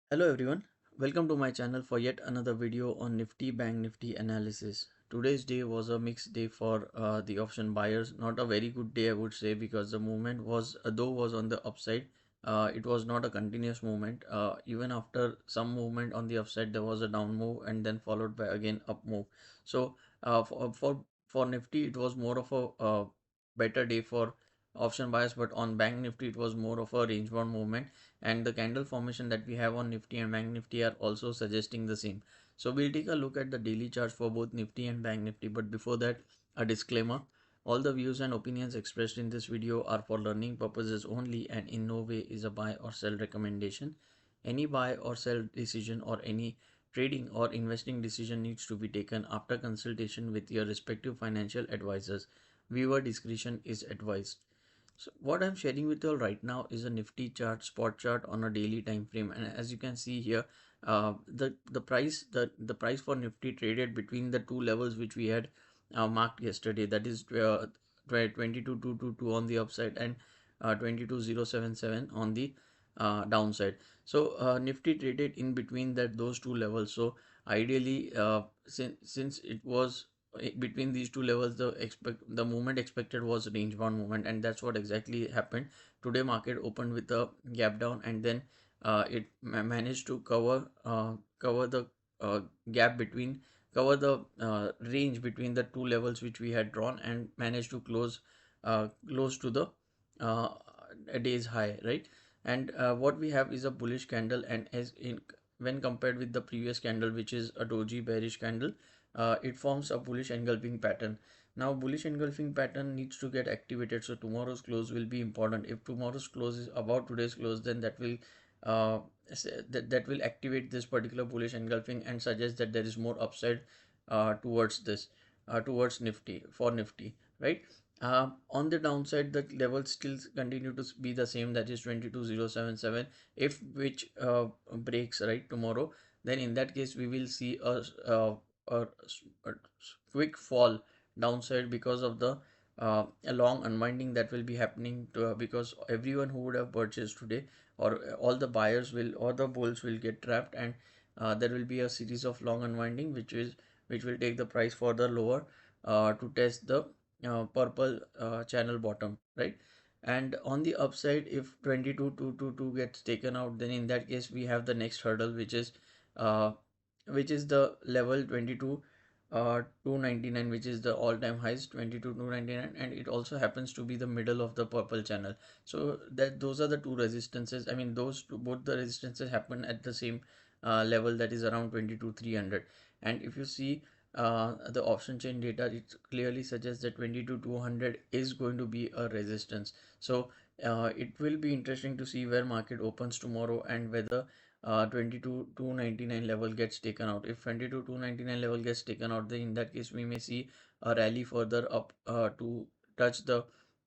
Hello everyone, welcome to my channel for yet another video on Nifty Bank Nifty analysis. Today's day was a mixed day for the option buyers. Not a very good day I would say, because the movement was though was on the upside. It was not a continuous movement. Even after some movement on the upside, there was a down move and then followed by again up move. So for Nifty it was more of a better day for option buyers, but on Bank Nifty it was more of a range bound movement, and the candle formation that we have on Nifty and Bank Nifty are also suggesting the same. So we'll take a look at the daily charts for both Nifty and Bank Nifty, but before that, a disclaimer: all the views and opinions expressed in this video are for learning purposes only and in no way is a buy or sell recommendation. Any buy or sell decision or any trading or investing decision needs to be taken after consultation with your respective financial advisors. Viewer discretion is advised. So what I'm sharing with you all right now is a Nifty chart, spot chart on a daily time frame, and as you can see here, the price for Nifty traded between the two levels which we had marked yesterday. That is 22,222 on the upside and 22,077 on the downside. So Nifty traded in between those two levels. So ideally, since it was between these two levels, the movement expected was range bound movement, and that's what exactly happened. Today market opened with a gap down, and then it managed to cover the uh, gap between cover the range between the two levels which we had drawn, and managed to close to the uh, a day's high, right? And what we have is a bullish candle, and as in when compared with the previous candle, which is a doji bearish candle, it forms a bullish engulfing pattern. Now bullish engulfing pattern needs to get activated, so tomorrow's close will be important. If tomorrow's close is about today's close, then uh, that will activate this particular bullish engulfing and suggest that there is more upside towards towards Nifty, right? On the downside, the levels still continue to be the same, that is 22,077. If which breaks right tomorrow, then in that case we will see a quick fall downside because of the a long unwinding that will be happening because everyone who would have purchased today, or all the buyers will, or the bulls will get trapped, and there will be a series of long unwinding which will take the price further lower to test the purple channel bottom, right? And on the upside, if 22,222 gets taken out, then in that case we have the next hurdle, uh, which is the level 22 299, which is the all-time highs, 22 299, and it also happens to be the middle of the purple channel. So that those are the two resistances. I mean, both the resistances happen at the same level, that is around 22 300. And if you see the option chain data, it clearly suggests that 22 200 is going to be a resistance. So it will be interesting to see where market opens tomorrow, and whether 22 299 level gets taken out. If 22 299 level gets taken out, then in that case we may see a rally further up to touch the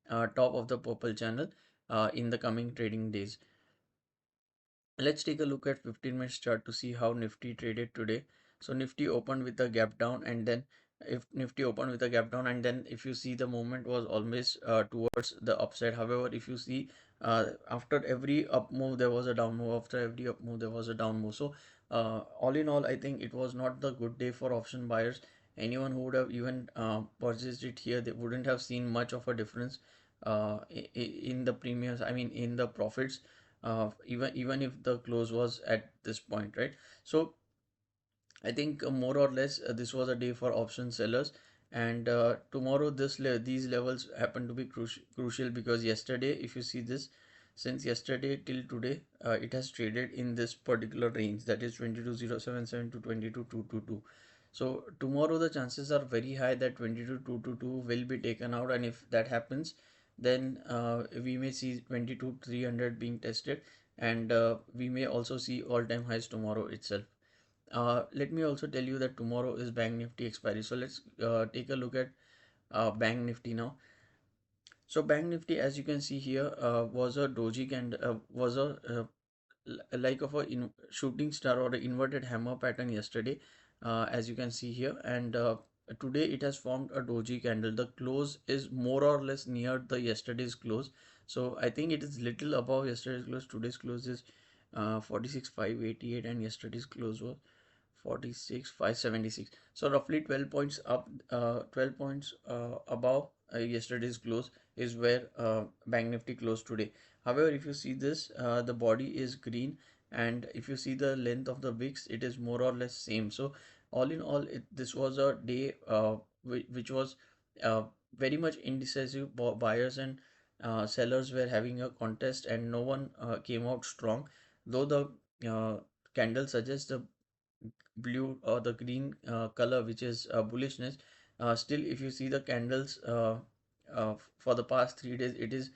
top of the purple channel in the coming trading days. Let's take a look at 15 minutes chart to see how Nifty traded today. So Nifty opened with a gap down, and then if Nifty opened with a gap down, and then if you see, the movement was always towards the upside. However, if you see, after every up move there was a down move, after every up move there was a down move. So all in all, I think it was not the good day for option buyers. Anyone who would have even purchased it here, they wouldn't have seen much of a difference in the premiums, I mean in the profits, even if the close was at this point, right? So I think more or less this was a day for option sellers, and tomorrow these levels happen to be crucial, because yesterday, if you see this, since yesterday till today, it has traded in this particular range, that is 22,077 to 22,222. So tomorrow the chances are very high that 22,222 will be taken out, and if that happens, then we may see 22,300 being tested, and we may also see all-time highs tomorrow itself. Let me also tell you that tomorrow is Bank Nifty expiry. So let's take a look at Bank Nifty now. So Bank Nifty, as you can see here, was a doji and was a like of a shooting star or an inverted hammer pattern yesterday, as you can see here, and today it has formed a doji candle. The close is more or less near the yesterday's close, so I think it is little above yesterday's close. Today's close is 46,588, and yesterday's close was 46,576. So roughly 12 points up, 12 points above yesterday's close is where Bank Nifty closed today. However, if you see this, the body is green, and if you see the length of the wicks, it is more or less same. So all in all, this was a day which was uh, very much indecisive. Buyers and sellers were having a contest, and no one came out strong. Though the candle suggests the blue or the green color, which is bullishness, still if you see the candles for the past 3 days, it is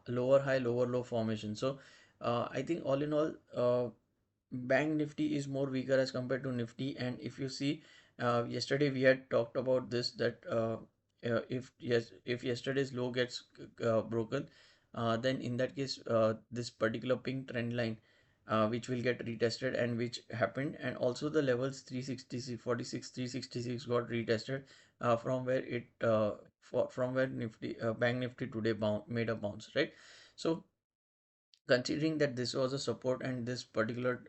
lower high lower low formation. So I think all in all, Bank Nifty is more weaker as compared to Nifty. And if you see, yesterday we had talked about this, that if yesterday's low gets broken, then in that case, this particular pink trend line, which will get retested, and which happened, and also the levels 366 46 366 got retested, from where from where Nifty, Bank Nifty today made a bounce, right? So considering that this was a support, and this particular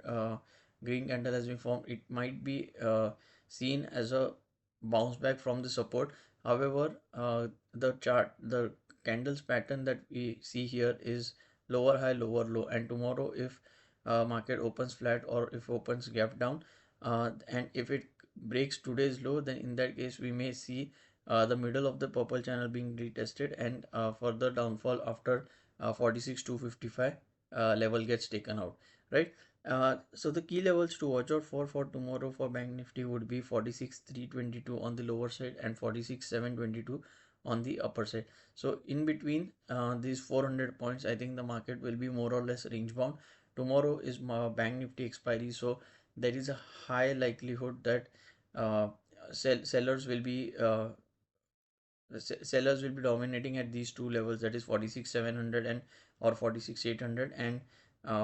green candle has been formed, it might be seen as a bounce back from the support. However, the candles pattern that we see here is lower high lower low, and tomorrow if market opens flat, or if opens gap down, and if it breaks today's low, then in that case we may see the middle of the purple channel being retested, and further downfall after 46 to 55 level gets taken out, right? So the key levels to watch out for tomorrow for Bank Nifty would be 46,322 on the lower side, and 46,722 on the upper side. So in between these 400 points, I think the market will be more or less range bound. Tomorrow is Bank Nifty expiry, so there is a high likelihood that uh, sellers will be sellers will be dominating at these two levels, that is 46,700 and or 46,800 and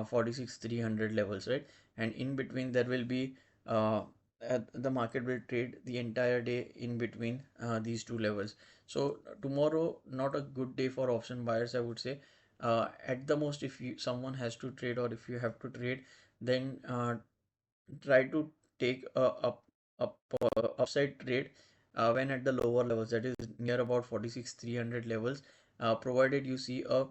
46,300 levels, right? And in between there will be the market will trade the entire day in between these two levels. So tomorrow not a good day for option buyers, I would say. At the most, if someone has to trade, or if you have to trade, then try to take a upside trade when at the lower levels, that is near about 46,300 levels, provided you see a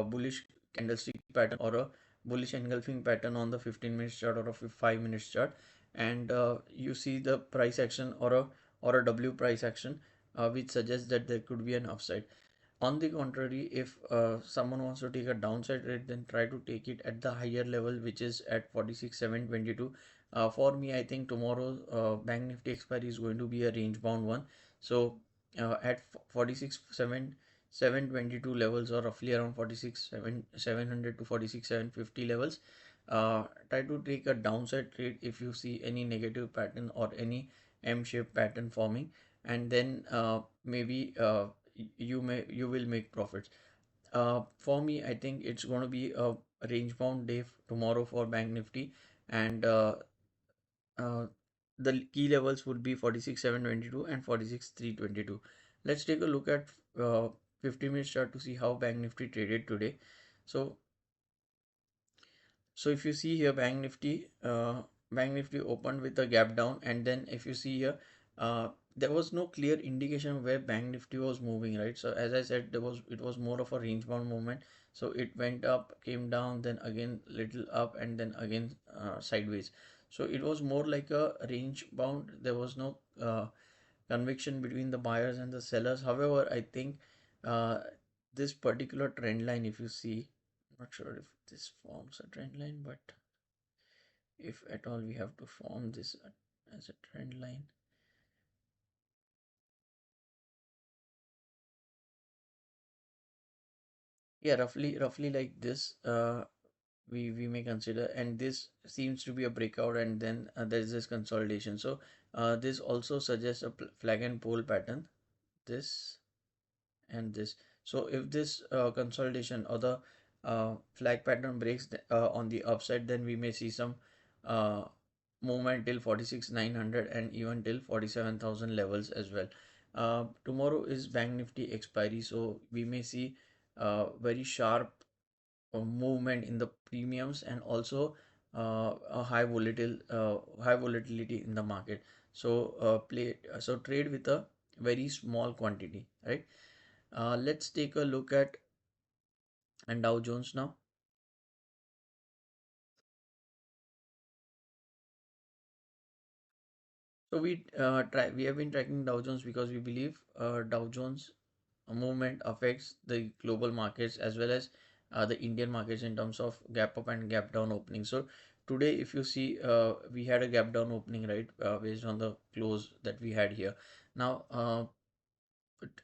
bullish candlestick pattern, or a bullish engulfing pattern on the 15 minute chart, or a 5 minute chart, and you see the price action, or a W price action, which suggests that there could be an upside. On the contrary, if someone wants to take a downside rate, then try to take it at the higher level, which is at 46,722. For me, I think tomorrow Bank Nifty expiry is going to be a range bound one. So at 46,722 levels, or roughly around 46,700 to 46,750 levels, try to take a downside trade if you see any negative pattern, or any M-shaped pattern forming, and then maybe you will make profits. For me, I think it's going to be a range bound day tomorrow for Bank Nifty, and uh, the key levels would be 46,722 and 46,322. Let's take a look at 50 minute chart to see how Bank Nifty traded today. So so if you see here, Bank Nifty opened with a gap down, and then if you see here, there was no clear indication where Bank Nifty was moving, right? So as I said, it was more of a range bound movement. So it went up, came down, then again little up, and then again sideways. So it was more like a range bound. There was no conviction between the buyers and the sellers. However, I think uh, this particular trend line, if you see, not sure if this forms a trend line, but if at all we have to form this as a trend line. Yeah, roughly like this, we may consider, and this seems to be a breakout, and then there is this consolidation. So this also suggests a flag and pole pattern, this and this. So if this consolidation, or the flag pattern breaks on the upside, then we may see some uh, movement till 46,900, and even till 47,000 levels as well. Tomorrow is Bank Nifty expiry, so we may see very sharp movement in the premiums, and also a high volatility in the market. So trade with a very small quantity, right? Let's take a look at and Dow Jones now. So we have been tracking Dow Jones because we believe Dow Jones movement affects the global markets as well as the Indian markets in terms of gap up and gap down opening. So today, if you see, we had a gap down opening, right, based on the close that we had here. Now,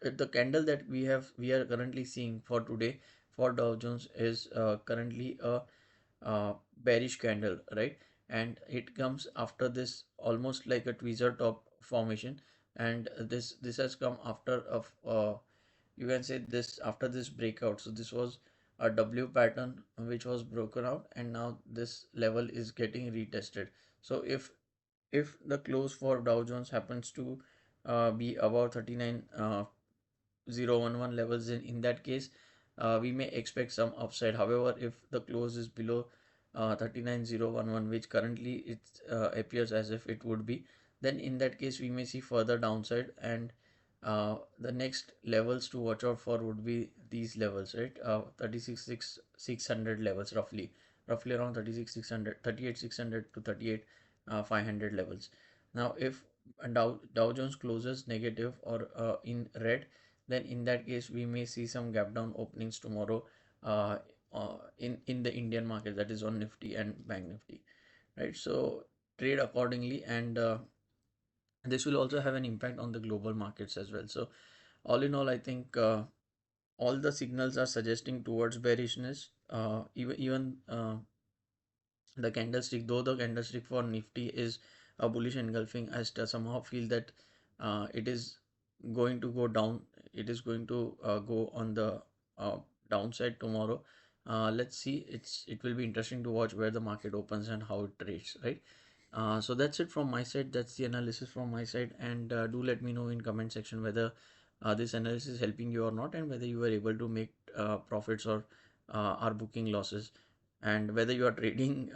the candle that we are currently seeing for today for Dow Jones is currently a bearish candle, right? And it comes after this almost like a tweezer top formation, and this has come after of you can say this after this breakout. So this was a W pattern which was broken out, and now this level is getting retested. So if the close for Dow Jones happens to be above 39,011 levels, in that case we may expect some upside. However, if the close is below 39,011, which currently it appears as if it would be, then in that case we may see further downside, and the next levels to watch out for would be these levels, right? 36,600 levels, roughly around 36,600, 38,600 to 38,500 levels. Now if Dow Jones closes negative or in red, then in that case we may see some gap down openings tomorrow uh, in the Indian market, that is on Nifty and Bank Nifty, right? So trade accordingly, and this will also have an impact on the global markets as well. So all in all, I think all the signals are suggesting towards bearishness. Even the candlestick, though the candlestick for Nifty is a bullish engulfing, I still somehow feel that it is going to go down. It is going to go on the uh, downside tomorrow. Let's see. It will be interesting to watch where the market opens and how it trades, right? So that's it from my side. That's the analysis from my side, and do let me know in comment section whether this analysis is helping you or not, and whether you were able to make profits or are booking losses, and whether you are trading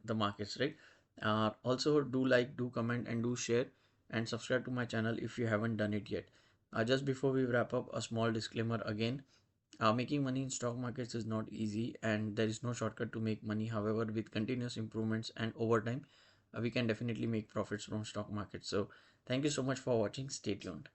the markets, right? Also, do like, do comment, and do share, and subscribe to my channel if you haven't done it yet. Just before we wrap up, a small disclaimer again. Making money in stock markets is not easy, and there is no shortcut to make money. However, with continuous improvements and over time, we can definitely make profits from stock markets. So thank you so much for watching. Stay tuned.